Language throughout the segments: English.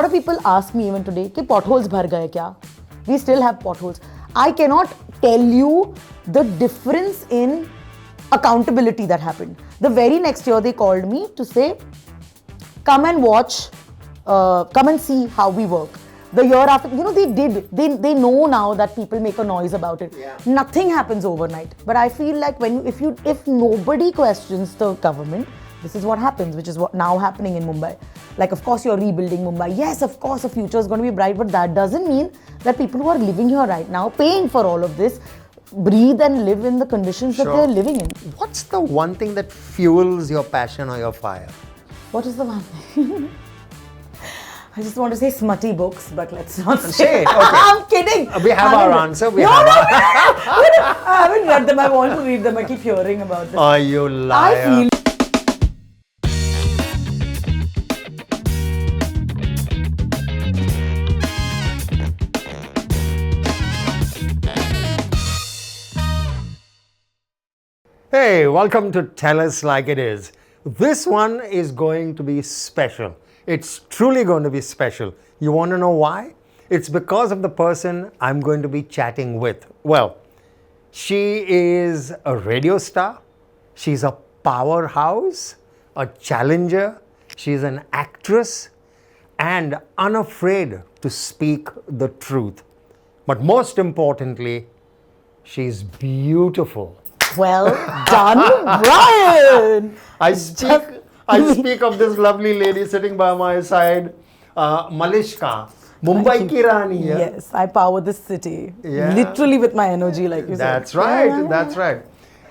lot of people ask me even today, कि potholes भर गए क्या? We still have potholes. I cannot tell you the difference in accountability that happened. The very next year they called me to say, come and watch, come and see how we work. The year after, they know now that people make a noise about it. Yeah. Nothing happens overnight. But I feel like if nobody questions the government, this is what happens, which is what now happening in Mumbai. Like, of course, you're rebuilding Mumbai. Yes, of course, the future is going to be bright, but that doesn't mean that people who are living here right now, paying for all of this, breathe and live in the conditions that they're living in. What's the one thing that fuels your passion or your fire? What is the one thing? I just want to say smutty books, but let's not Say it, okay. I'm kidding. We have our answer. I haven't read them. I want to read them. I keep hearing about them. Oh, you liar. I feel Hey, welcome to Tell Us Like It Is. This one is going to be special. It's truly going to be special. You want to know why? It's because of the person I'm going to be chatting with. Well, she is a radio star. She's a powerhouse, a challenger. She's an actress and unafraid to speak the truth. But most importantly, she's beautiful. well done, Brian. I speak of this lovely lady sitting by my side, Malishka, Mumbai Ki Raani. Yeah? Yes, I power this city. Yeah. Literally with my energy, like you That's said. right, that's right.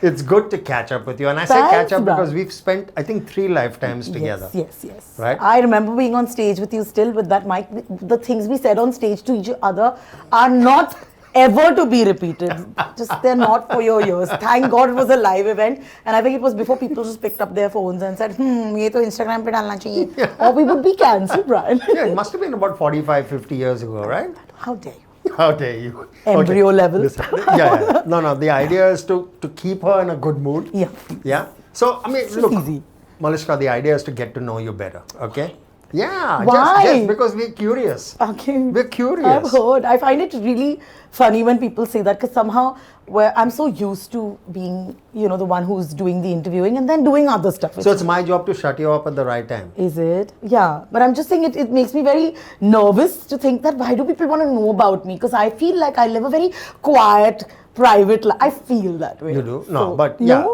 It's good to catch up with you. And I say Thanks, catch up because Brian. we've spent, I think, 3 lifetimes together. Yes. Right? I remember being on stage with you still with that mic. The things we said on stage to each other are not ever to be repeated. Just they're not for your ears. Thank God it was a live event. And I think it was before people just picked up their phones and said, ye to Instagram pe dalna chahiye. Or we would be cancelled, Brian. Yeah, it must have been about 45, 50 years ago, right? How dare you? How dare you? Embryo level. Listen, yeah. No, the idea is to keep her in a good mood. Yeah. Yeah. So, I mean, It's look, easy. Malishka, the idea is to get to know you better, okay? Yeah. Why? Just because we're curious. Okay. We're curious. I've heard. I find it really funny when people say that because somehow I'm so used to being, the one who's doing the interviewing and then doing other stuff. So it's my job to shut you up at the right time. Is it? Yeah. But I'm just saying it makes me very nervous to think that why do people want to know about me? Because I feel like I live a very quiet, private life. I feel that way. You do? No, So, but yeah.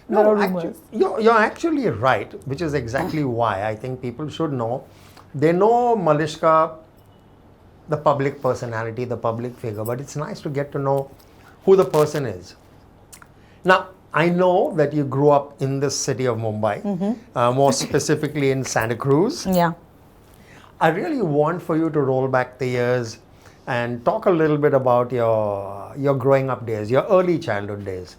There are actually, rumors. you're actually right, which is exactly why I think people should know. They know Malishka, the public personality, the public figure, but it's nice to get to know who the person is. Now, I know that you grew up in the city of Mumbai, more specifically in Santa Cruz. Yeah. I really want for you to roll back the years and talk a little bit about your growing up days, your early childhood days.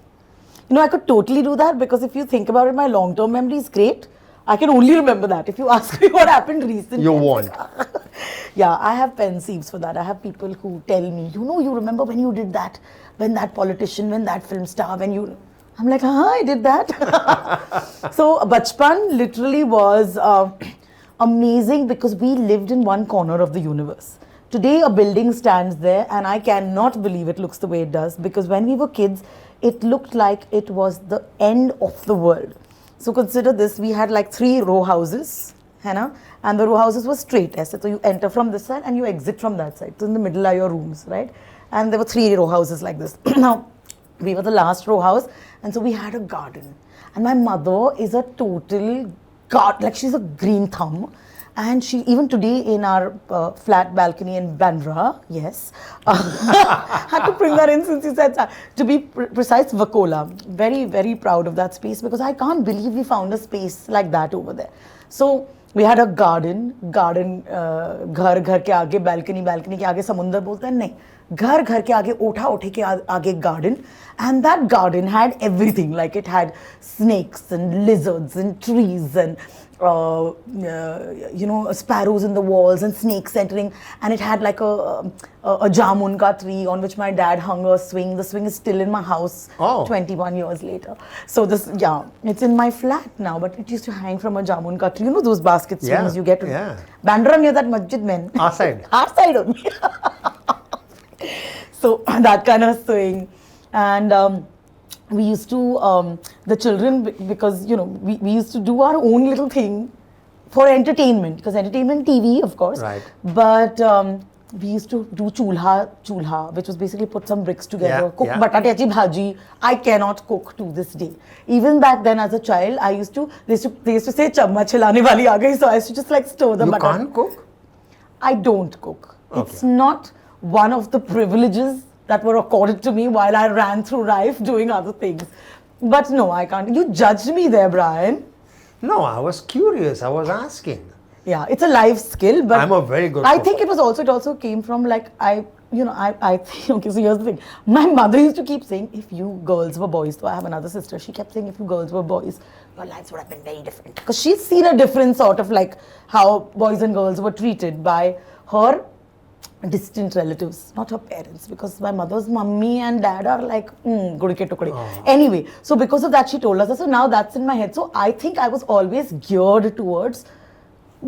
I could totally do that because if you think about it, my long-term memory is great. I can only remember that. If you ask me what happened recently. You won't. Yeah, I have pen sieves for that. I have people who tell me, you remember when you did that, when that politician, when that film star, I'm like, I did that. So, Bachpan literally was amazing because we lived in one corner of the universe. Today, a building stands there and I cannot believe it looks the way it does because when we were kids, it looked like it was the end of the world. So consider this, we had like 3 row houses, and the row houses were straight. So you enter from this side and you exit from that side. So in the middle are your rooms, right? And there were 3 row houses like this. Now, we were the last row house and so we had a garden. And my mother is a total like she's a green thumb. And she, even today in our flat balcony in Bandra, yes, had to bring that in since you said that. To be precise, Vakola. Very, very proud of that space because I can't believe we found a space like that over there. So we had a garden, ghar ke aage, balcony ke aage, samundar bolte hain, nahi. Ghar ke aage, othe ke aage garden. And that garden had everything, like it had snakes and lizards and trees and sparrows in the walls and snakes entering, and it had like a jamun ka tree on which my dad hung a swing. The swing is still in my house 21 years later. So this, it's in my flat now, but it used to hang from a jamun ka tree. You know those basket swings you get to Bandra near that masjid, man. Our side. Our side only. So that kind of swing. And we used to, the children, because, we used to do our own little thing for entertainment, because entertainment TV, of course. Right. But we used to do chulha, which was basically put some bricks together, cook batatechi bhaji. I cannot cook to this day. Even back then as a child, they used to say chamma chilane wali aa gayi, so I used to just like stir the You batata. can't cook? I don't cook. Okay. It's not one of the privileges that were accorded to me while I ran through life doing other things. But no, I can't. You judged me there, Brian. No, I was curious. I was asking. Yeah, it's a life skill, but I'm a very good I cook. think it also came from like, I think, okay, so here's the thing. My mother used to keep saying, if you girls were boys, so I have another sister, she kept saying, if you girls were boys, your lives would have been very different. Because she's seen a different sort of like how boys and girls were treated by her distant relatives, not her parents, because my mother's mummy and dad are like, gudi ke tukde. Anyway, so because of that, she told us that. So now that's in my head. So I think I was always geared towards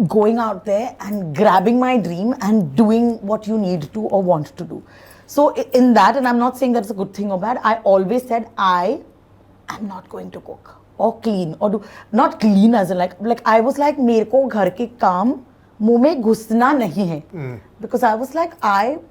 going out there and grabbing my dream and doing what you need to or want to do. So in that, and I'm not saying that's a good thing or bad, I always said I am not going to cook or clean or do, not clean as in like I was like, mere ko ghar ke kaam मुंह में घुसना नहीं है, because I was like, I'll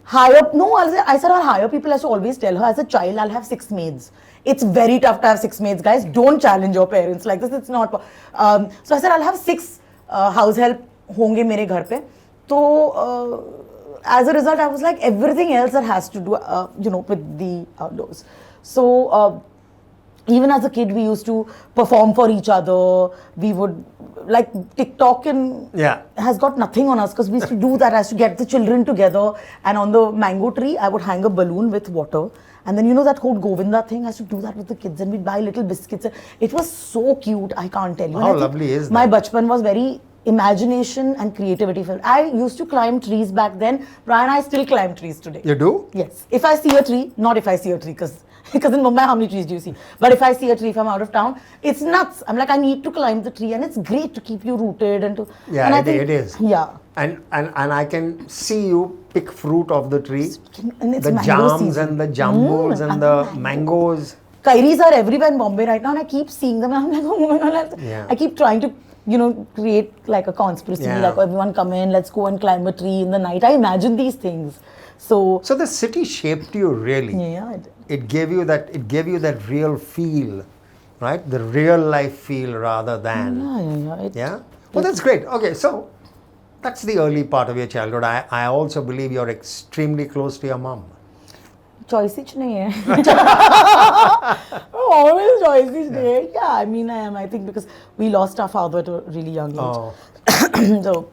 hire, no, I said I'll hire people. I used to always tell her, as a child, I'll have 6 maids. It's very tough to have 6 maids, guys. Don't challenge your parents like this. It's not. So I said I'll have 6 house help honge mere ghar pe. So as a result, I was like, everything else that has to do, with the outdoors. So even as a kid, we used to perform for each other. We would, like, TikTok has got nothing on us, because we used to do that. I used to get the children together, and on the mango tree, I would hang a balloon with water. And then, that whole Govinda thing, I used to do that with the kids, and we'd buy little biscuits. It was so cute, I can't tell you. How lovely is that? My bachpan was very imagination and creativity filled. I used to climb trees back then. Brian, I still climb trees today. You do? Yes. If I see a tree, not if I see a tree, because in Mumbai, how many trees do you see? But if I see a tree, if I'm out of town, it's nuts. I'm like, I need to climb the tree, and it's great to keep you rooted and to. Yeah, and I it think, is. Yeah. And I can see you pick fruit of the tree. And it's the mango jams season. and the jambos and the mangoes. Kairis are everywhere in Bombay right now, and I keep seeing them, and I'm like, oh my God. I keep trying to, create like a conspiracy, like everyone come in, let's go and climb a tree in the night. I imagine these things. So the city shaped you really. Yeah, it did. It gave you that real feel, right? The real life feel rather than. Yeah. Well, that's great. Okay, so that's the early part of your childhood. I also believe you're extremely close to your mom. Choice ही नहीं है. Always choice ही नहीं है. Yeah, I mean, I am. I think because we lost our father at a really young age. Oh. So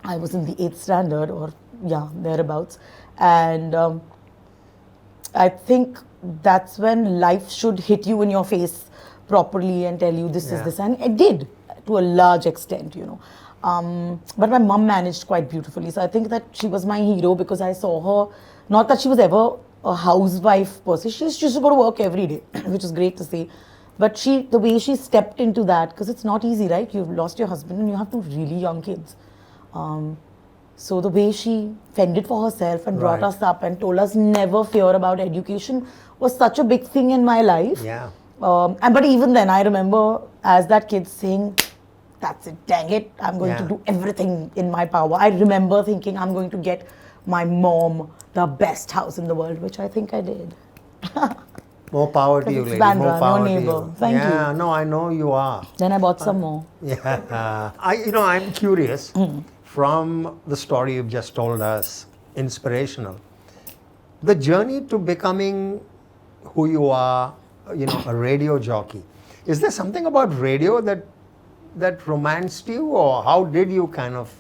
I was in the 8th standard, or thereabouts, and I think that's when life should hit you in your face properly and tell you this is this, and it did to a large extent, But my mum managed quite beautifully, so I think that she was my hero, because I saw her. Not that she was ever a housewife person. She used to go to work every day, which is great to see. But the way she stepped into that, because it's not easy, right? You've lost your husband and you have 2 really young kids. So the way she fended for herself and brought us up and told us never fear about education was such a big thing in my life. Yeah. But even then, I remember as that kid saying, that's it, dang it, I'm going to do everything in my power. I remember thinking I'm going to get my mom the best house in the world, which I think I did. More power to you, lady. Bandra, More power no to neighbor. you. Thank you. Yeah, no, I know you are. Then I bought some more. Yeah. I'm curious, from the story you've just told us, inspirational. The journey to becoming who you are, a radio jockey. Is there something about radio that romanced you, or how did you kind of...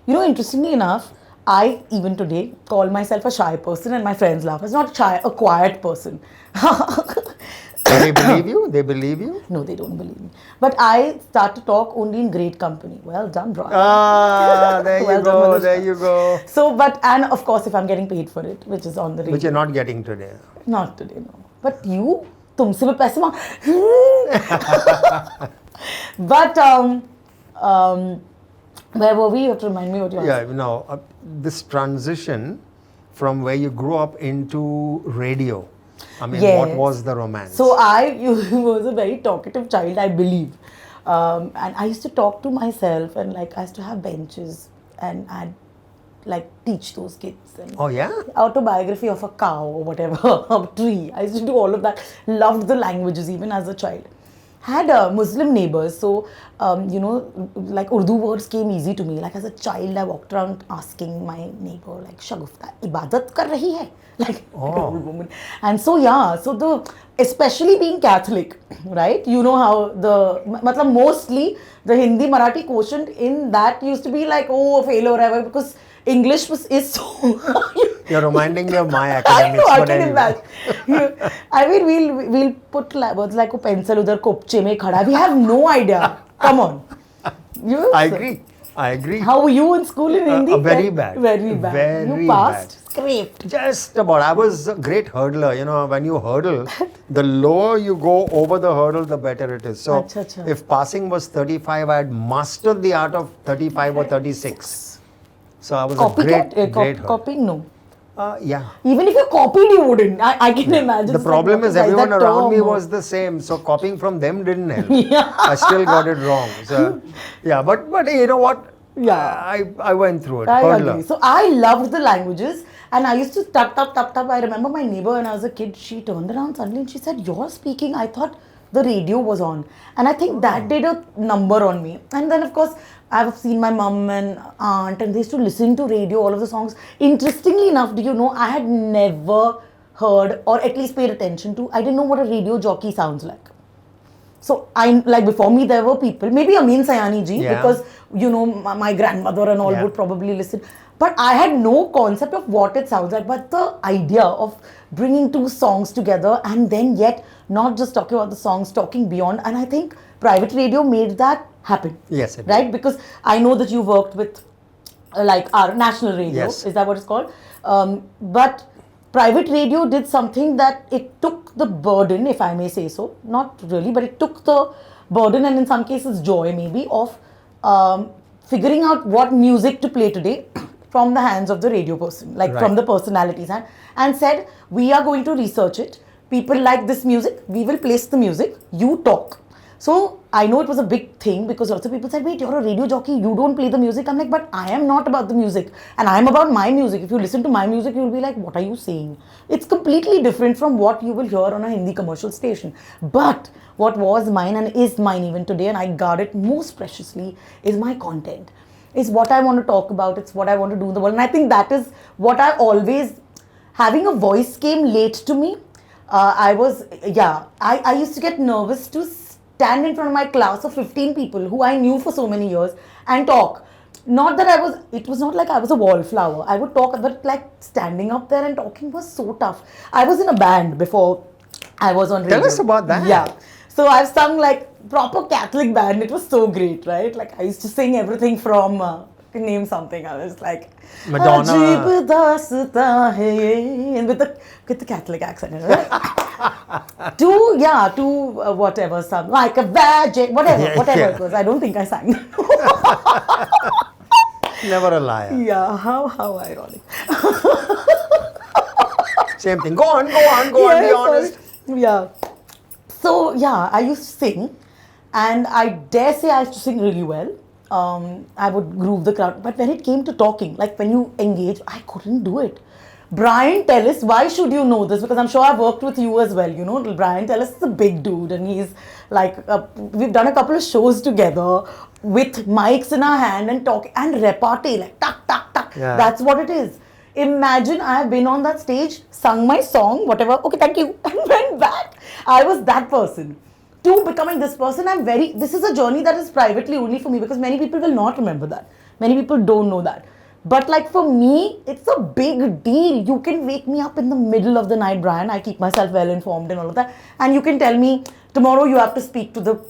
Interestingly enough, I, even today, call myself a shy person, and my friends laugh. It's not shy, a quiet person. they believe you? They believe you? No, they don't believe me. But I start to talk only in great company. Well done, Brian. There Well you done, go. Malishka. There you go. So, and of course, if I'm getting paid for it, which is on the radio. Which you're not getting today. Not today, no. But you, तुमसे मैं पैसे मांग. But where were we? You have to remind me what you asked. Yeah, now this transition from where you grew up into radio. I mean, what Yes. was the romance? So I was a very talkative child, I believe. And I used to talk to myself, and like I used to have benches, and I'd like teach those kids. And Oh yeah? autobiography of a cow or whatever, a tree. I used to do all of that. Loved the languages even as a child. Had Muslim neighbors, so like Urdu words came easy to me. Like as a child, I walked around asking my neighbor, like, "Shagufta, ibadat kar rahi hai?" Like an old woman. And so yeah, so especially being Catholic, right? You know how matlab mostly the Hindi Marathi quotient in that used to be like, oh, fail or whatever, because English is so. You're reminding me of my I academics. know, I but can anyway. imagine. I mean, we'll put words like a pencil udhar kopche mein khada. We have no idea. Come on. I agree. I agree. How were you in school in Hindi? Very bad. Very bad. Very you passed? bad. Scraped. Just about. I was a great hurdler. You know, when you hurdle, the lower you go over the hurdle, the better it is. So, Acha, acha. if passing was 35, I had mastered the art of 35 or 36. So, I was a great hurdler. Copying? No. Yeah. Even if you copied, you wouldn't. I can imagine. The It's problem like, is what everyone that around me term? was the same, so copying from them didn't help. Yeah. I still got it wrong. So, yeah, but you know what? Yeah. I went through it. I Hurdler. agree. So I loved the languages, and I used to tap. I remember my neighbor when I was a kid, she turned around suddenly and she said, "You're speaking." I thought the radio was on, and I think that did a number on me. And then of course I've seen my mum and aunt, and they used to listen to radio, all of the songs. Interestingly enough, do you know, I had never heard or at least paid attention to. I didn't know what a radio jockey sounds like. So before me there were people, maybe Amin Sayani ji, Yeah. because my grandmother and all Yeah. would probably listen. But I had no concept of what it sounds like. But the idea of bringing two songs together and then yet not just talking about the songs, talking beyond. And I think private radio made that happen. Yes, it did. Right? Because I know that you worked with like our national radio. Yes. Is that what it's called? But private radio did something that it took the burden, if I may say so. Not really, but it took the burden and in some cases joy maybe of figuring out what music to play today from the hands of the radio person, like from the personality's hand, and said, we are going to research it. People like this music, we will place the music, you talk. So I know it was a big thing because lots of people said, wait, you're a radio jockey, you don't play the music. I'm like, but I am not about the music and I'm about my music. If you listen to my music, you'll be like, what are you saying? It's completely different from what you will hear on a Hindi commercial station. But what was mine and is mine even today, and I guard it most preciously, is my content. It's what I want to talk about. It's what I want to do in the world. And I think that is what I always, having a voice came late to me. I used to get nervous to stand in front of my class of 15 people who I knew for so many years and talk. Not that it was not like I was a wallflower. I would talk, but like standing up there and talking was so tough. I was in a band before I was on radio. Tell us about that. Yeah. So I've sung like proper Catholic band. It was so great, right? Like I used to sing everything from, name something. I was like, Madonna. Ajeeb daasta hai ye, and with the Catholic accent, right? to whatever, some like a veg, whatever it was. I don't think I sang. Never a liar. Yeah, how ironic. Same thing. Go on, be honest. Yeah. So yeah, I used to sing, and I dare say I used to sing really well. I would groove the crowd, but when it came to talking, like when you engage, I couldn't do it. Brian Tellis, why should you know this? Because I'm sure I've worked with you as well. You know, Brian Tellis is a big dude, and he's like, we've done a couple of shows together with mics in our hand and talking and repartee, like tuck, tuck, tuck. Yeah. That's what it is. Imagine I have been on that stage, sung my song, whatever, okay, thank you, and went back. I was that person. To becoming this person, this is a journey that is privately only for me because many people will not remember that. Many people don't know that. But like for me, it's a big deal. You can wake me up in the middle of the night, Brian. I keep myself well informed and all of that. And you can tell me, tomorrow you have to speak to the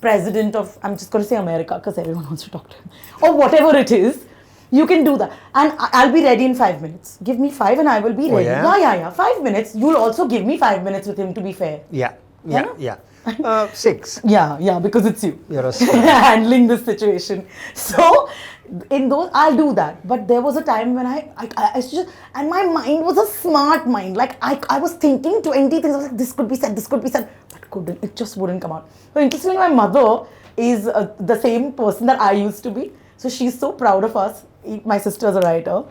president of, I'm just going to say America because everyone wants to talk to him. Or whatever it is. You can do that. And I'll be ready in 5 minutes. Give me 5 and I will be ready. Yeah. 5 minutes. You'll also give me 5 minutes with him, to be fair. Yeah. 6. Yeah, because it's you. You're a star. Handling this situation. So, in those, I'll do that. But there was a time when I just, and my mind was a smart mind. Like, I was thinking 20 things. I was like, this could be said, but couldn't. It just wouldn't come out. So, interestingly, my mother is the same person that I used to be. So, she's so proud of us. My sister's a writer.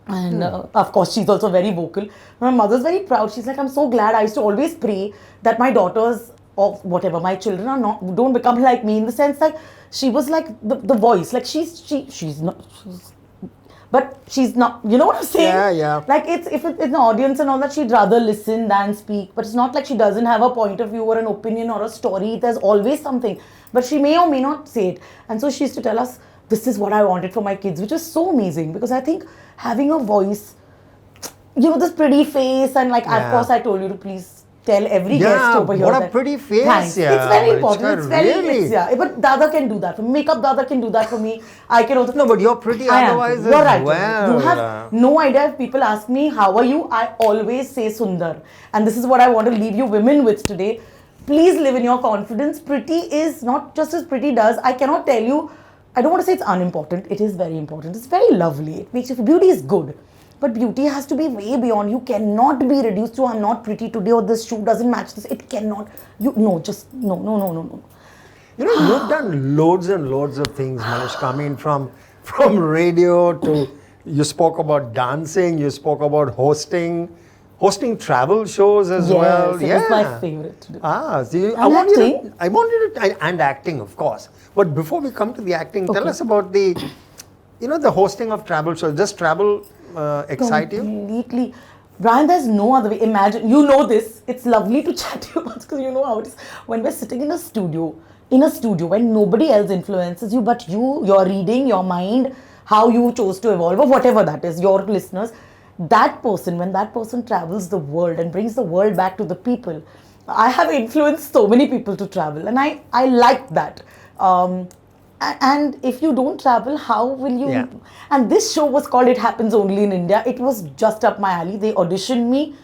And of course, she's also very vocal. My mother's very proud. She's like, I'm so glad. I used to always pray that my daughters or whatever, my children don't become like me, in the sense like she was like the voice. Like she's not, but she's not, you know what I'm saying? Yeah. Like if it's an audience and all that, she'd rather listen than speak. But it's not like she doesn't have a point of view or an opinion or a story. There's always something. But she may or may not say it. And so she used to tell us, this is what I wanted for my kids, which is so amazing, because I think having a voice, you know, this pretty face, and like, of course, I told you to please tell every guest over here. What a pretty face. Thanks. Yeah. It's very important. It's very, really. but Dada can do that for me. Makeup Dada can do that for me. I can also. No, but you're pretty otherwise as You're right. well. You have no idea. If people ask me, how are you? I always say Sundar. And this is what I want to leave you women with today. Please live in your confidence. Pretty is not just as pretty does. I cannot tell you. I don't want to say it's unimportant. It is very important. It's very lovely. It makes you feel, beauty is good. But beauty has to be way beyond. You cannot be reduced to, I'm not pretty today, or this shoe doesn't match this. It cannot. No. You know, you've done loads and loads of things, Malishka. I mean, from radio to, you spoke about dancing, you spoke about hosting travel shows as well. Yes, it was my favorite to do. I wanted to, and acting, of course. But before we come to the acting, tell us about the hosting of travel shows. Does travel excite you? Completely. Brian, there's no other way. Imagine, you know this. It's lovely to chat to you about, because you know how it is. When we're sitting in a studio when nobody else influences you but you're reading your mind, how you chose to evolve, or whatever that is, your listeners. When that person travels the world and brings the world back to the people. I have influenced so many people to travel, and I like that. And if you don't travel, how will you? Yeah. And this show was called It Happens Only in India. It was just up my alley. They auditioned me,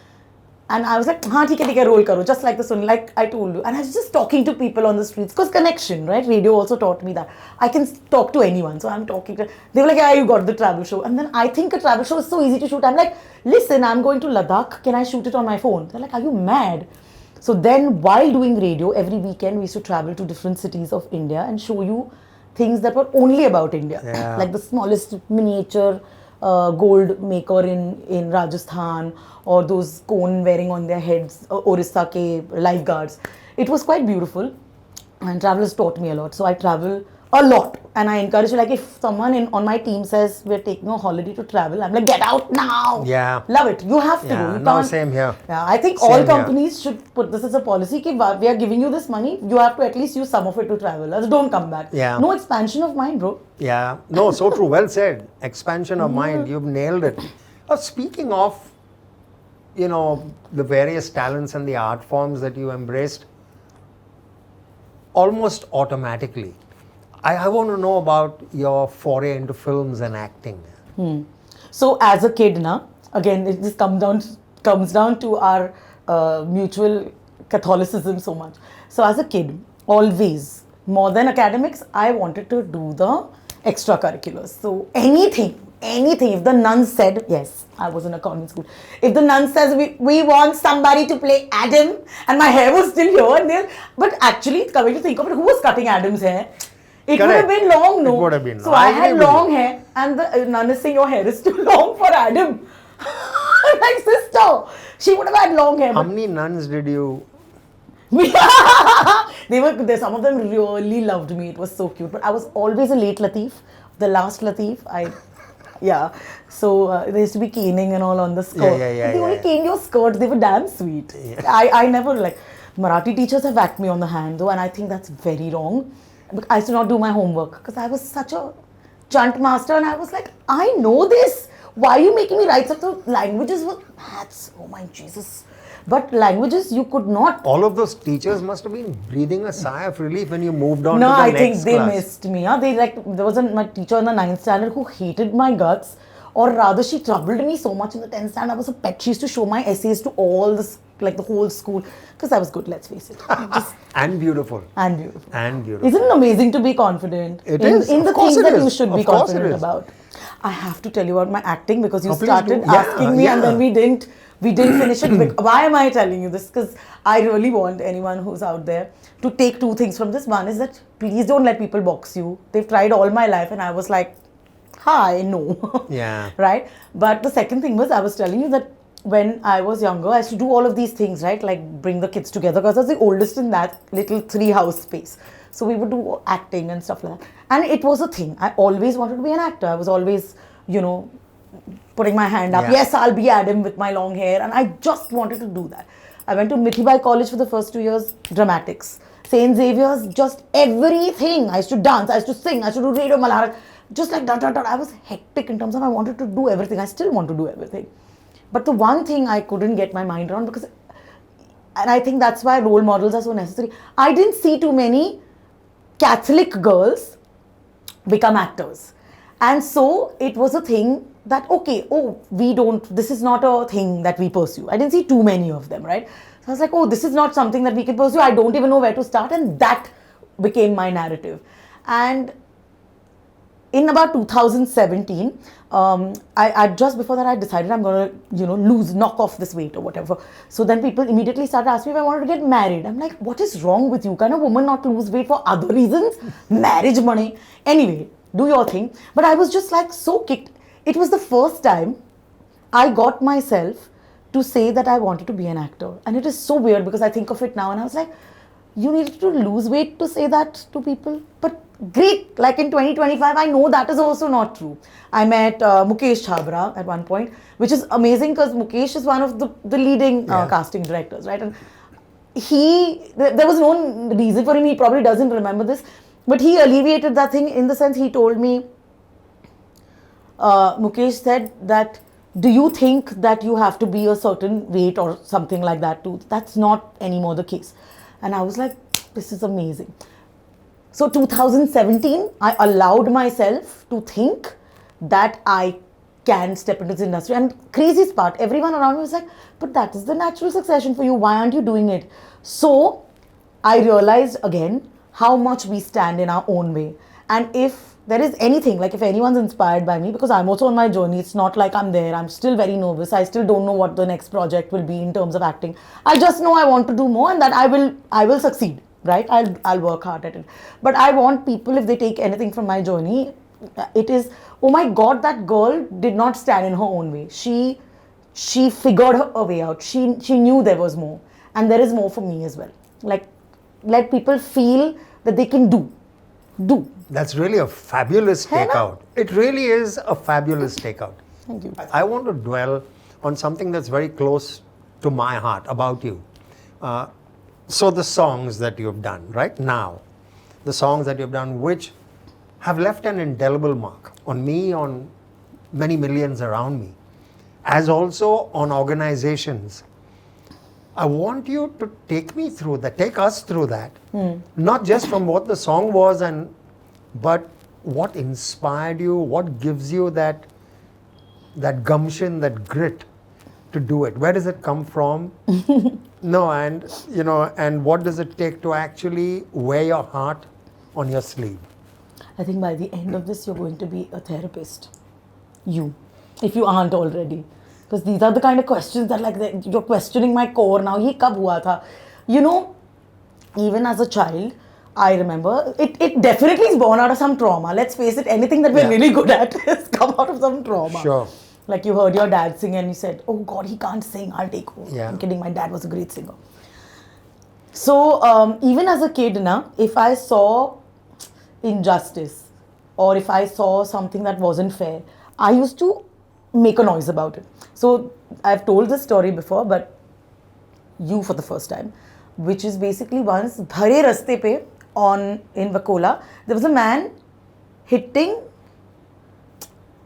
and I was like, haan, theek hai, roll karo, just like this one, like I told you. And I was just talking to people on the streets, because connection, right? Radio also taught me that. I can talk to anyone, so I'm talking to, they were like, yeah, you got the travel show. And then I think a travel show is so easy to shoot. I'm like, listen, I'm going to Ladakh, can I shoot it on my phone? They're like, are you mad? So then, while doing radio, every weekend we used to travel to different cities of India and show you things that were only about India. Yeah. Like the smallest miniature gold maker in Rajasthan, or those cone wearing on their heads, Orissa ke lifeguards. It was quite beautiful, and travel has taught me a lot. So I travel a lot, and I encourage you, like, if someone on my team says we're taking a holiday to travel, I'm like, get out now. Yeah. Love it. You have to go. You can't. Same here. Yeah, I think all companies should put this as a policy. Ki we are giving you this money, you have to at least use some of it to travel. Else don't come back. Yeah. No expansion of mind, bro. Yeah. No, so true. Well said. Expansion of mind. You've nailed it. Speaking of, the various talents and the art forms that you embraced, almost automatically, I want to know about your foray into films and acting. So as a kid, again, this comes down to our mutual Catholicism so much. So as a kid, always, more than academics, I wanted to do the extracurriculars. So anything, if the nun said, yes, I was in a convent school. If the nun says, we want somebody to play Adam, and my hair was still here and there, but actually, coming to think of it, who was cutting Adam's hair? It would have been long, no? It would have been. So I had long hair, and the nun is saying, your hair is too long for Adam. My sister, she would have had long hair. How many nuns did you... Some of them really loved me. It was so cute. But I was always a late Latif. The last Latif, So there used to be caning and all on the skirt. They only caned your skirts. They were damn sweet. Yeah. I never, Marathi teachers have whacked me on the hand though, and I think that's very wrong. But I used to not do my homework because I was such a Chunt master, and I was like, I know this. Why are you making me write such languages? Were maths. Oh my Jesus. But languages you could not. All of those teachers must have been breathing a sigh of relief when you moved on No, to the I next think they class. missed me. Huh? There was my teacher in the 9th standard who hated my guts, or rather, she troubled me so much in the 10th standard. I was a pet. She used to show my essays to all this, like the whole school, because I was good. Let's face it. And beautiful. And beautiful. And beautiful. Isn't it amazing to be confident It is. in the Of course things it that you is. should be Of course it confident is. about? I have to tell you about my acting because you Oh, please started do. Yeah, asking me, and then yeah. we didn't finish it. Why am I telling you this? Because I really want anyone who's out there to take two things from this. One is that please don't let people box you. They've tried all my life, and I was like, hi, no. Yeah. Right? But the second thing was, I was telling you that when I was younger, I used to do all of these things, right? Like bring the kids together, because I was the oldest in that little 3-house space. So we would do acting and stuff like that. And it was a thing. I always wanted to be an actor. I was always, putting my hand up. Yeah. Yes, I'll be Adam with my long hair. And I just wanted to do that. I went to Mithibai College for the first 2 years, dramatics. St. Xavier's, just everything. I used to dance, I used to sing, I used to do radio Malayalam. Just like that. I was hectic in terms of I wanted to do everything. I still want to do everything. But the one thing I couldn't get my mind around, and I think that's why role models are so necessary. I didn't see too many Catholic girls become actors. And so it was a thing that, this is not a thing that we pursue. I didn't see too many of them, right? So I was like, this is not something that we can pursue. I don't even know where to start. And that became my narrative. And in about 2017, I just before that I decided I'm going to, knock off this weight or whatever. So then people immediately started asking me if I wanted to get married. I'm like, what is wrong with you? Can a woman not lose weight for other reasons? Marriage money. Anyway, do your thing. But I was just like so kicked. It was the first time I got myself to say that I wanted to be an actor. And it is so weird because I think of it now and I was like, you needed to lose weight to say that to people? But great, like in 2025, I know that is also not true. I met Mukesh Chhabra at one point, which is amazing because Mukesh is one of the leading casting directors, right? And there was no reason for him, he probably doesn't remember this, but he alleviated that thing in the sense he told me, Mukesh said that, do you think that you have to be a certain weight or something like that too? That's not anymore the case. And I was like, this is amazing. So 2017, I allowed myself to think that I can step into this industry. And craziest part, everyone around me was like, but that is the natural succession for you. Why aren't you doing it? So I realized again how much we stand in our own way. And if there is anything, like if anyone's inspired by me, because I'm also on my journey, it's not like I'm there. I'm still very nervous. I still don't know what the next project will be in terms of acting. I just know I want to do more and that I will succeed. Right? I'll work hard at it. But I want people, if they take anything from my journey, it is, oh my God, that girl did not stand in her own way. She figured her way out. She knew there was more. And there is more for me as well. Like, let people feel that they can do. That's really a fabulous Hai na? takeout. It really is a fabulous takeout. Thank you. I want to dwell on something that's very close to my heart about you. So the songs that you've done right now, the songs that you've done which have left an indelible mark on me, on many millions around me, as also on organizations. I want you to take me through that, take us through that, not just from what the song was, but what inspired you, what gives you that gumption, that grit to do it. Where does it come from? No, and what does it take to actually wear your heart on your sleeve? I think by the end of this, you're going to be a therapist. You, if you aren't already. Because these are the kind of questions that you're questioning my core now. Ye kab hua tha? Even as a child, I remember, it definitely is born out of some trauma. Let's face it, anything that we're really good at has come out of some trauma. Sure. Like you heard your dad sing and you said, oh God, he can't sing, I'll take over. Yeah. I'm kidding, my dad was a great singer. So even as a kid, if I saw injustice or if I saw something that wasn't fair, I used to make a noise about it. So I've told this story before, but you for the first time, which is basically once Bhare Raste pe in Vakola, there was a man hitting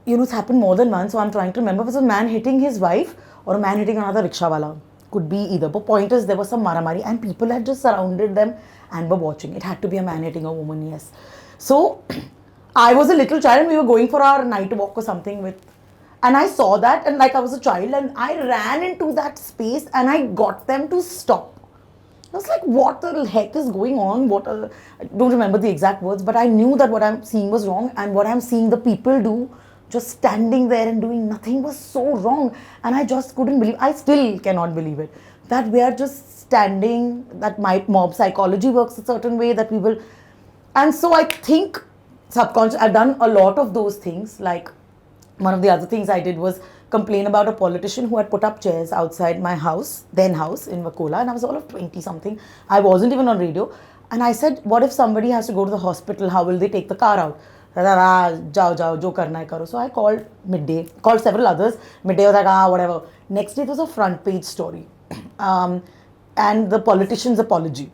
it's happened more than once, so I'm trying to remember. Was a man hitting his wife or a man hitting another rickshawala? Could be either. But point is, there was some maramari and people had just surrounded them and were watching. It had to be a man hitting a woman, yes. So I was a little child and we were going for our night walk or something and I saw that, and like I was a child and I ran into that space and I got them to stop. I was like, what the heck is going on? I don't remember the exact words, but I knew that what I'm seeing was wrong, and what I'm seeing the people do, just standing there and doing nothing, was so wrong. And I just couldn't believe, I still cannot believe it, that we are just standing, that my mob psychology works a certain way, that we will. And so I think subconscious, I've done a lot of those things. Like one of the other things I did was complain about a politician who had put up chairs outside my house, then house in Vakola, and I was all of 20 something. I wasn't even on radio. And I said, what if somebody has to go to the hospital? How will they take the car out? Jao, jo karna hai karo. So I called Midday, called several others. Midday was like, whatever. Next day it was a front page story. And the politician's apology.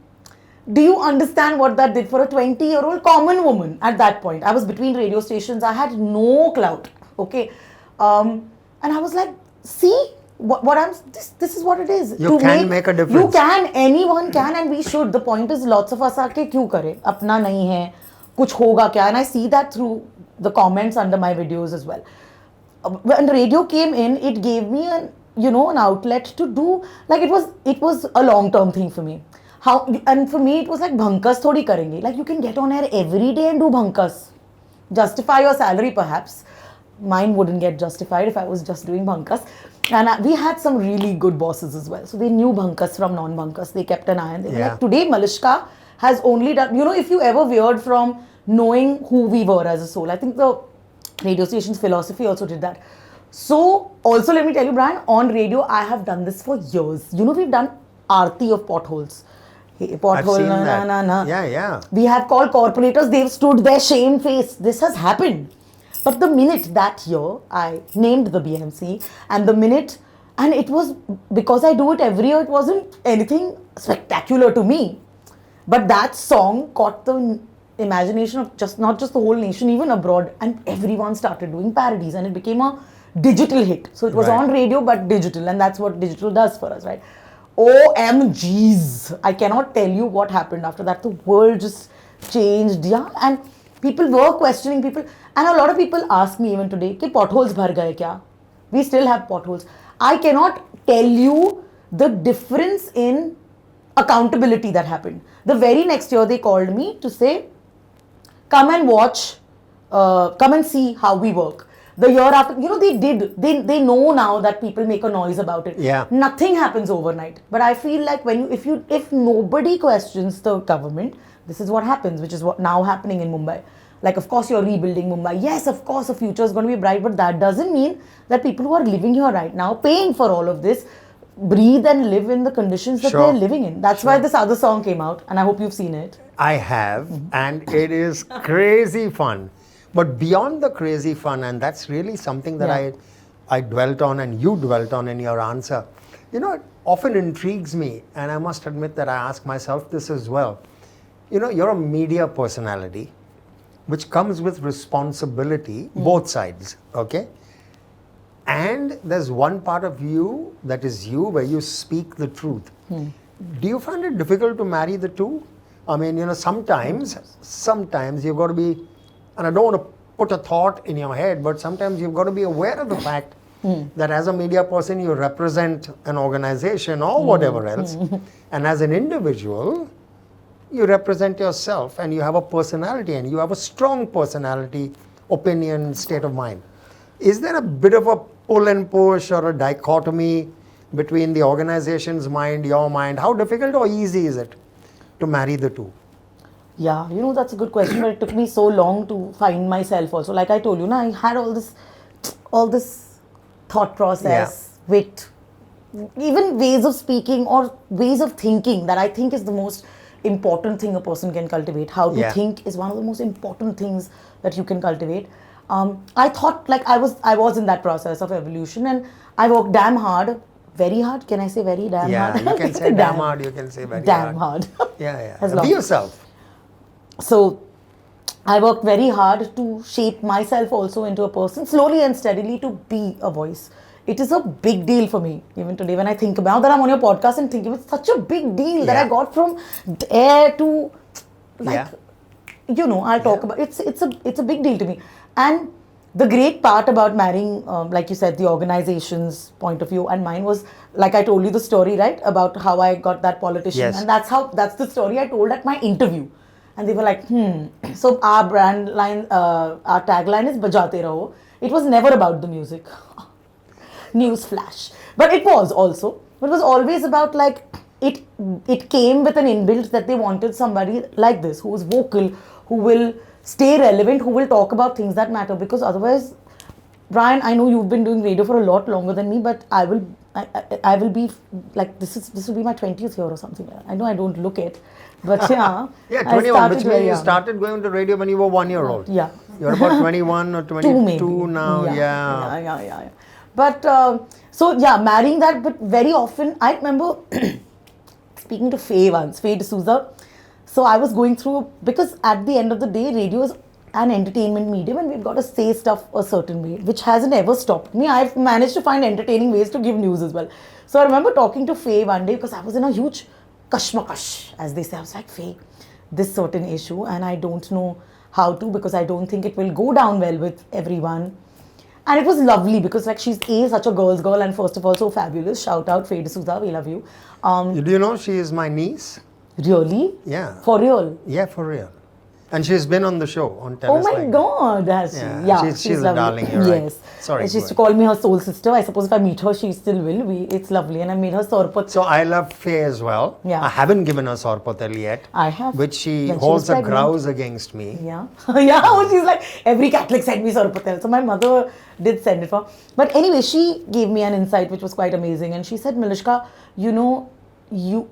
Do you understand what that did for a 20-year-old common woman at that point? I was between radio stations. I had no clout. Okay. And I was like, see, this is what it is. You can make a difference. You can, anyone can, and we should. The point is, lots of us are, kyun kare? Apna nahi hai, kuch hoga kya? And I see that through the comments under my videos as well. When radio came in, it gave me an outlet to do, like it was a long-term thing for me. And for me, it was like, bhankas thodi karenge. Like you can get on air every day and do bhankas. Justify your salary perhaps. Mine wouldn't get justified if I was just doing bhankas. And we had some really good bosses as well. So they knew bhankas from non-bhankas. They kept an eye on them. Like today, Malishka has only done, if you ever veered from knowing who we were as a soul. I think the radio station's philosophy also did that. So also let me tell you, Brian, on radio, I have done this for years. We've done Aarti of potholes. Hey, pothole, I've seen na. Yeah. We have called corporators, they've stood there shamefaced. This has happened. But the minute that year, I named the BMC, and it was, because I do it every year, it wasn't anything spectacular to me. But that song caught the imagination of not just the whole nation, even abroad, and everyone started doing parodies, and it became a digital hit. So it was on radio, but digital, and that's what digital does for us, right? OMGs. I cannot tell you what happened after that. The world just changed, and people were questioning people. And a lot of people ask me even today, कि potholes भर गए क्या? We still have potholes. I cannot tell you the difference in accountability that happened. The very next year they called me to say, come and watch, come and see how we work. The year after, they know now that people make a noise about it. Yeah. Nothing happens overnight. But I feel like if nobody questions the government, this is what happens, which is what now happening in Mumbai. Like, of course, you're rebuilding Mumbai. Yes, of course, the future is going to be bright, but that doesn't mean that people who are living here right now, paying for all of this, breathe and live in the conditions that they're living in. That's why this other song came out, and I hope you've seen it. I have, and it is crazy fun. But beyond the crazy fun, and that's really something that I dwelt on and you dwelt on in your answer. It often intrigues me, and I must admit that I ask myself this as well. You're a media personality, which comes with responsibility, both sides, okay? And there's one part of you that is you, where you speak the truth. Do you find it difficult to marry the two? I mean, sometimes you've got to be, and I don't want to put a thought in your head, but sometimes you've got to be aware of the fact that as a media person, you represent an organization or whatever else. And as an individual, you represent yourself, and you have a personality, and you have a strong personality, opinion, state of mind. Is there a bit of a pull and push or a dichotomy between the organization's mind, your mind? How difficult or easy is it to marry the two? Yeah, that's a good question, but it took me so long to find myself also. Like I told you, I had all this thought process, wit, even ways of speaking or ways of thinking that I think is the most important thing a person can cultivate. How to think is one of the most important things that you can cultivate. I thought, like, I was in that process of evolution, and I worked damn hard. Very hard? Can I say very damn hard? Yeah, you can say damn hard, you can say very damn hard. Yeah. As Be yourself. So, I worked very hard to shape myself also into a person, slowly and steadily, to be a voice. It is a big deal for me, even today, when I think about that I'm on your podcast and thinking it's such a big deal that I got from air to, like, I'll talk about it's a big deal to me. And the great part about marrying, like you said, the organization's point of view and mine was, like I told you the story, right, about how I got that politician, and that's the story I told at my interview. And they were like, So our brand line, our tagline is "Bajate Raho." It was never about the music. News flash. But it was also. But it was always about, like, it came with an inbuilt that they wanted somebody like this, who is vocal, who will stay relevant, who will talk about things that matter. Because otherwise, Brian, I know you've been doing radio for a lot longer than me, but I will be, like, this will be my 20th year or something. I know I don't look it, but yeah. Yeah, 21, which means you started going to radio when you were 1 year old. Yeah. You're about 21 or 22 now. Yeah. But, marrying that, but very often, I remember speaking to Faye once, Faye D'Souza. So I was going through, because at the end of the day, radio is an entertainment medium and we've got to say stuff a certain way, which hasn't ever stopped me. I've managed to find entertaining ways to give news as well. So I remember talking to Faye one day, because I was in a huge kashmakash, as they say. I was like, Faye, this certain issue, and I don't know how to, because I don't think it will go down well with everyone. And it was lovely, because, like, she's such a girl's girl, and first of all, so fabulous. Shout out, Faye D'Souza, we love you. Do you know she is my niece? Really? Yeah. For real? Yeah, for real. And she's been on the show on Tellis. Oh my God, has she? Yeah, she's a darling, you're right. Yes. Sorry. She used to call me her soul sister. I suppose if I meet her, she still will. It's lovely. And I made her sorpat. So I love Faye as well. Yeah. I haven't given her sorpatel yet. I have. Which she When holds she was a grouse against me. Yeah. Yeah, she's like, every Catholic sent me sorpatel. So my mother did send it for. But anyway, she gave me an insight which was quite amazing. And she said, Malishka, you,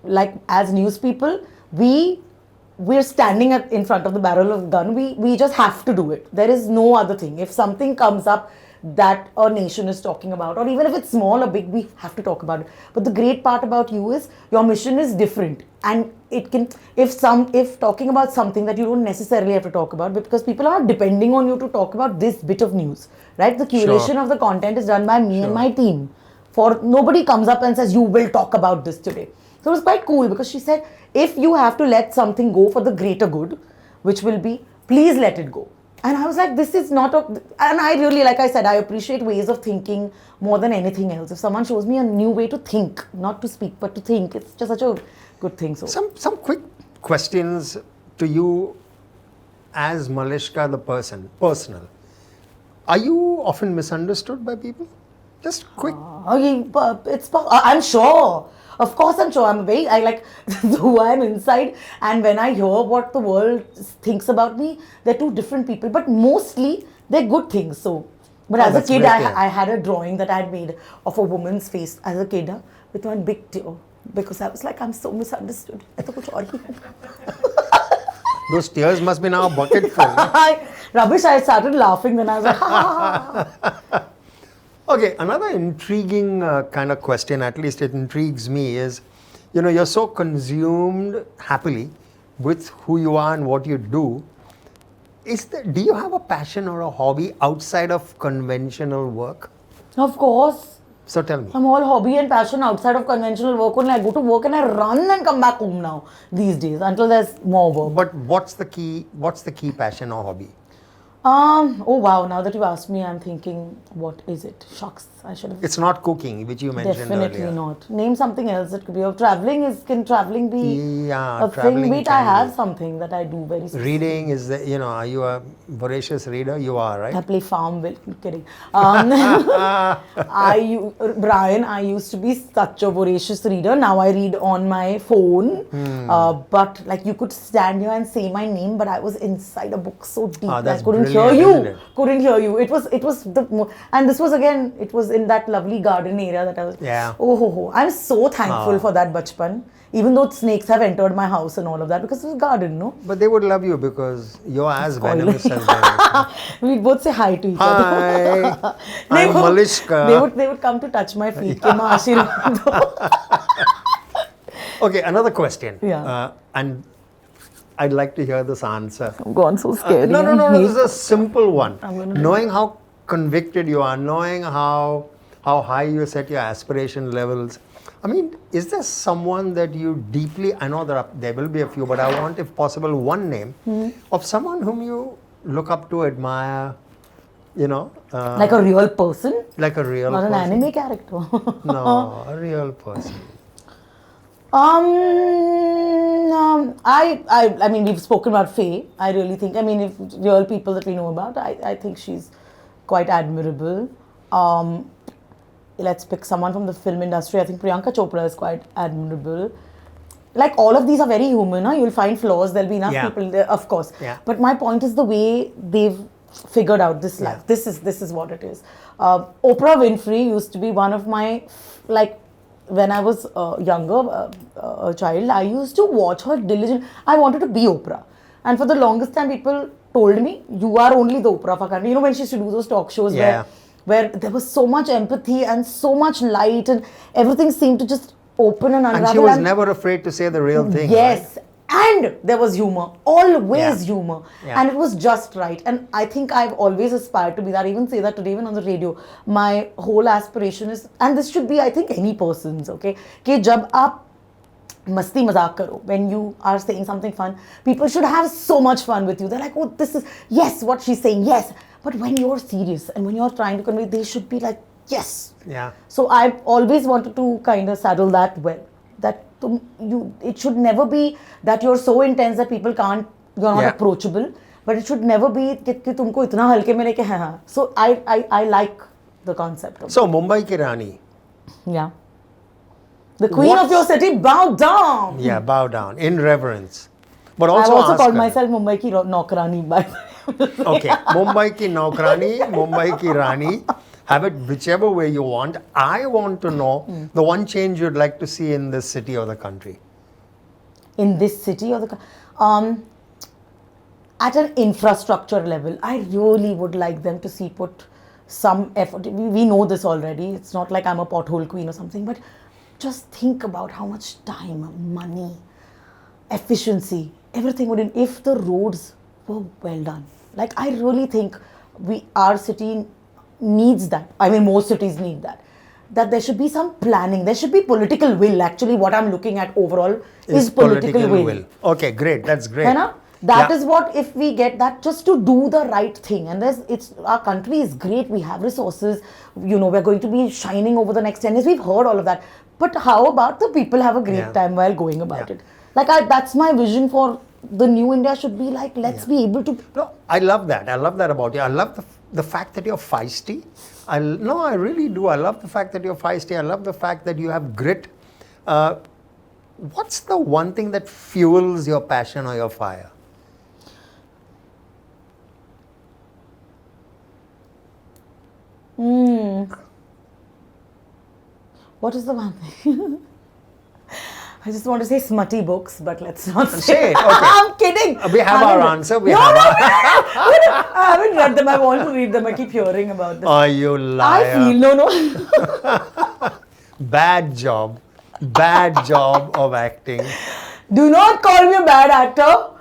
like, as news people, we're standing in front of the barrel of a gun. We just have to do it. There is no other thing. If something comes up that a nation is talking about, or even if it's small or big, we have to talk about it. But the great part about you is your mission is different, and it can, if talking about something that you don't necessarily have to talk about, because people are not depending on you to talk about this bit of news, right? The curation of the content is done by me and my team. For nobody comes up and says, you will talk about this today. So it was quite cool, because she said, if you have to let something go for the greater good, which will be, please let it go. And I was like, this is not and I really, like I said, I appreciate ways of thinking more than anything else. If someone shows me a new way to think, not to speak, but to think, it's just such a good thing. So some quick questions to you as Malishka the personal. Are you often misunderstood by people? Just quick. I'm sure. Of course, I'm sure. I like who I am inside, and when I hear what the world thinks about me, they're two different people. But mostly, they're good things. So, but as a kid, I had a drawing that I had made of a woman's face as a kid with one big tear, because I was like, I'm so misunderstood. Those tears must be now a bucket full. Rubbish! I started laughing. Then I was like, ha. Okay, another intriguing kind of question, at least it intrigues me, is, you're so consumed happily with who you are and what you do. Do you have a passion or a hobby outside of conventional work? Of course. So tell me. I'm all hobby and passion outside of conventional work only. I go to work and I run and come back home now these days until there's more work. But what's the key passion or hobby? Oh wow, now that you asked me, I'm thinking, what is it? Shucks, I should have... It's not cooking, which you mentioned earlier. Definitely not. Name something else that could be of traveling. Can traveling be a thing? Wait, I have something that I do very specific. Reading is are you a voracious reader? You are, right? I play farm well. Kidding. Brian, I used to be such a voracious reader. Now I read on my phone. But like, you could stand here and say my name, but I was inside a book so deep. I couldn't hear you. Couldn't hear you. It was and this was again, it was in that lovely garden area that I was. Yeah. I'm so thankful for that bachpan. Even though snakes have entered my house and all of that, because it was a garden, no? But they would love you because you're as venomous as them. We'd both say hi to each other. Hi, I'm Malishka. They would come to touch my feet. Okay, another question. Yeah. And I'd like to hear this answer. I'm gone so scary. No. This is a simple one. I'm gonna do Knowing how convicted you are, knowing how high you set your aspiration levels. I mean, is there someone that you deeply? I know there will be a few, but I want, if possible, one name of someone whom you look up to, admire. You know, like a real person? Like a real Not person. an anime character. No, a real person. I mean, we've spoken about Faye. I really think, I mean, if real people that we know about, I think she's quite admirable. Let's pick someone from the film industry. I think Priyanka Chopra is quite admirable. Like, all of these are very human. Huh? You'll find flaws. There'll be enough people there, of course. Yeah. But my point is the way they've figured out this life. This is what it is. Oprah Winfrey used to be one of my, like, when I was younger, a child, I used to watch her diligently. I wanted to be Oprah. And for the longest time, people told me, you are only the Oprah of our country. You know, when she used to do those talk shows where there was so much empathy and so much light and everything seemed to just open and unravel. And she was never afraid to say the real thing. Yes. Right? And there was humor, always humor. Yeah. And it was just right. And I think I've always aspired to be that. I even say that today, even on the radio. My whole aspiration is, and this should be, I think, any person's, okay? कि जब आप मस्ती मजाक करो, when you are saying something fun, people should have so much fun with you. They're like, oh, this is, yes, what she's saying, yes. But when you're serious and when you're trying to convey, they should be like, yes. Yeah. So I've always wanted to kind of saddle that well. That it should never be that you're so intense that people can't, you're not approachable. But it should never be that तुमको इतना हल्के में लेके हाँ. So I like the concept of So Mumbai Ki Raani. Yeah. The queen of your city, bow down. Yeah, bow down in reverence. But I've also also called her. myself Mumbai Ki Nokrani by Okay, Mumbai Ki Nokrani, Mumbai Ki Rani. Have it whichever way you want. I want to know the one change you'd like to see in this city or the country. In this city or the at an infrastructure level, I really would like them to see put some effort. We know this already. It's not like I'm a pothole queen or something, but just think about how much time, money, efficiency, everything would, if the roads were well done. Like, I really think our city needs that. I mean, most cities need that. That there should be some planning. There should be political will. Actually, what I'm looking at overall is political will. Okay, great. That's great. That is what, if we get that, just to do the right thing. And our country is great. We have resources. You know, we're going to be shining over the next 10 years. We've heard all of that. But how about the people have a great time while going about it? Like, that's my vision for the new India should be like, let's be able to. No, I love that. I love that about you. I love the fact that you're feisty. I really do. I love the fact that you're feisty. I love the fact that you have grit. What's the one thing that fuels your passion or your fire? What is the one thing? I just want to say smutty books, but let's not say it. Okay. I'm kidding. We have our answer. I haven't read them. I want to read them. I keep hearing about them. Oh, you liar. I feel, no. Bad job. Bad job of acting. Do not call me a bad actor.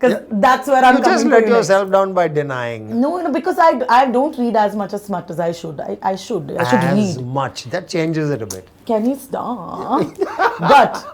Because that's where I'm coming from. You just let yourself down by denying. No, because I don't read as much as smut as I should. I should read. As much. That changes it a bit. Can you stop? But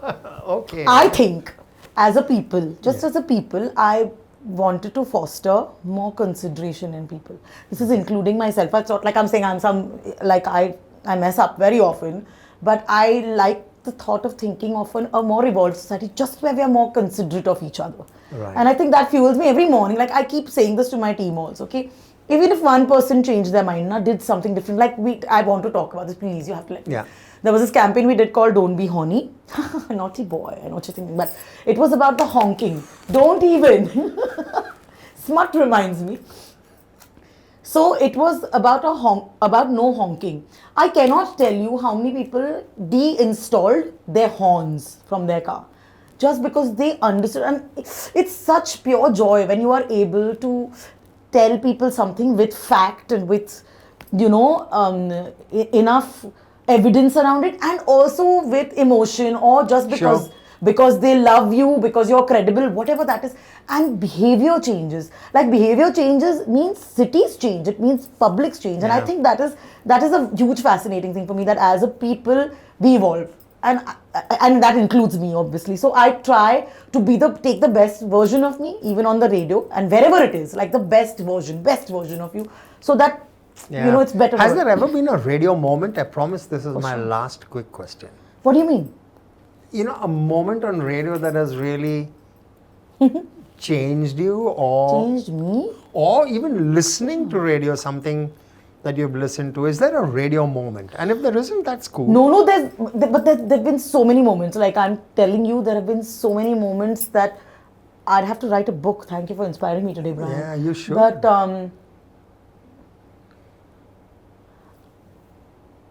okay. I think, as a people, as a people, I wanted to foster more consideration in people. This is including myself. It's not like I'm saying I mess up very often, but I like the thought of thinking of a more evolved society, just where we are more considerate of each other. Right. And I think that fuels me every morning. Like, I keep saying this to my team also, okay? Even if one person changed their mind, did something different, like I want to talk about this, please, you have to let me. There was this campaign we did called Don't Be Horny. Naughty boy, I know what you're thinking, but it was about the honking. Don't even. Smut reminds me. So it was about about no honking. I cannot tell you how many people de-installed their horns from their car just because they understood. And it's such pure joy when you are able to tell people something with fact and with, enough evidence around it, and also with emotion, or just because because they love you, because you're credible, whatever that is. And behavior changes. Like behavior changes means cities change. It means publics change. And I think that is a huge fascinating thing for me, that as a people, we evolve. And that includes me, obviously. So I try to take the best version of me, even on the radio and wherever it is, like the best version of you, so that it's better. Has there ever been a radio moment? I promise this is my last quick question. What do you mean? A moment on radio that has really changed you, or Changed me? or even listening to radio, something that you've listened to. Is there a radio moment? And if there isn't, that's cool. No, but there've been so many moments. Like I'm telling you, there have been so many moments that I'd have to write a book. Thank you for inspiring me today, Brian. Yeah, you should. But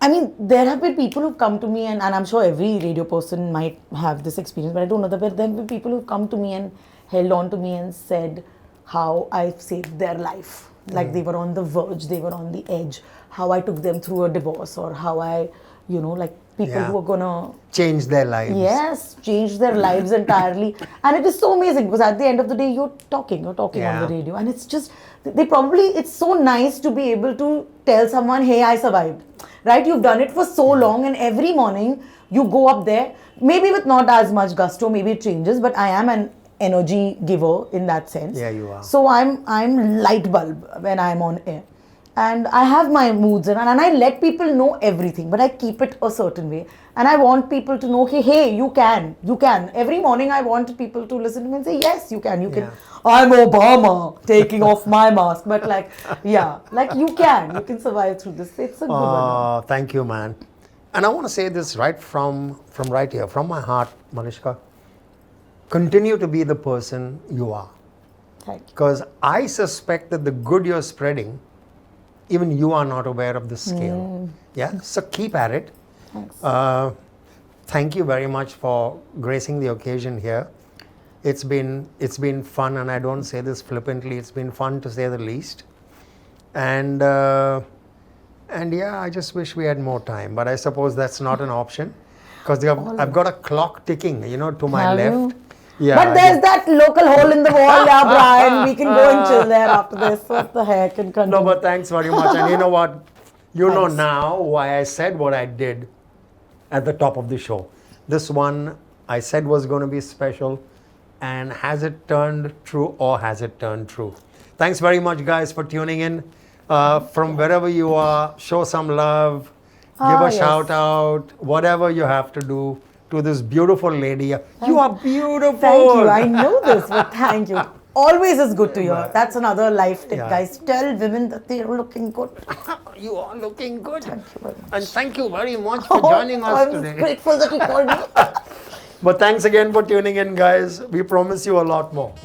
I mean, there have been people who've come to me, and I'm sure every radio person might have this experience, but I don't know. But there have been people who've come to me and held on to me and said how I've saved their life. Like they were on the verge, they were on the edge. How I took them through a divorce, or how I, like people who are gonna change their lives. Yes, change their lives entirely. And it is so amazing, because at the end of the day, you're talking on the radio. And it's just, it's so nice to be able to tell someone, hey, I survived. Right? You've done it for so long, and every morning you go up there, maybe with not as much gusto, maybe it changes, but I am an energy giver in that sense. Yeah, you are. So I'm light bulb when I'm on air. And I have my moods, and I let people know everything, but I keep it a certain way. And I want people to know, hey, you can. Every morning I want people to listen to me and say, yes, you can. I'm Obama taking off my mask. But you can survive through this. It's a good one. Thank you, man. And I want to say this right from right here, from my heart, Malishka. Continue to be the person you are. Thank you. Because I suspect that the good you're spreading, even you are not aware of the scale. Yeah, so keep at it. Thanks. Thank you very much for gracing the occasion here. It's been fun, and I don't say this flippantly. It's been fun, to say the least. And yeah, I just wish we had more time, but I suppose that's not an option, because I've got a clock ticking, to my Have left. you? Yeah, but there's that local hole in the wall, Brian. We can go and chill there after this. What the heck? And continue. No, but thanks very much. And you know what? You know Thanks. now why I said what I did at the top of the show. This one I said was going to be special, and has it turned true, or has it turned true? Thanks very much, guys, for tuning in. From wherever you are, show some love, give a shout out, whatever you have to do to this beautiful lady. You are beautiful. Thank you. I know this, but thank you. Always is good to hear. That's another life tip, guys. Tell women that they are looking good. You are looking good. Thank you very much. And thank you very much for joining us today. I'm grateful that you called me. But thanks again for tuning in, guys. We promise you a lot more.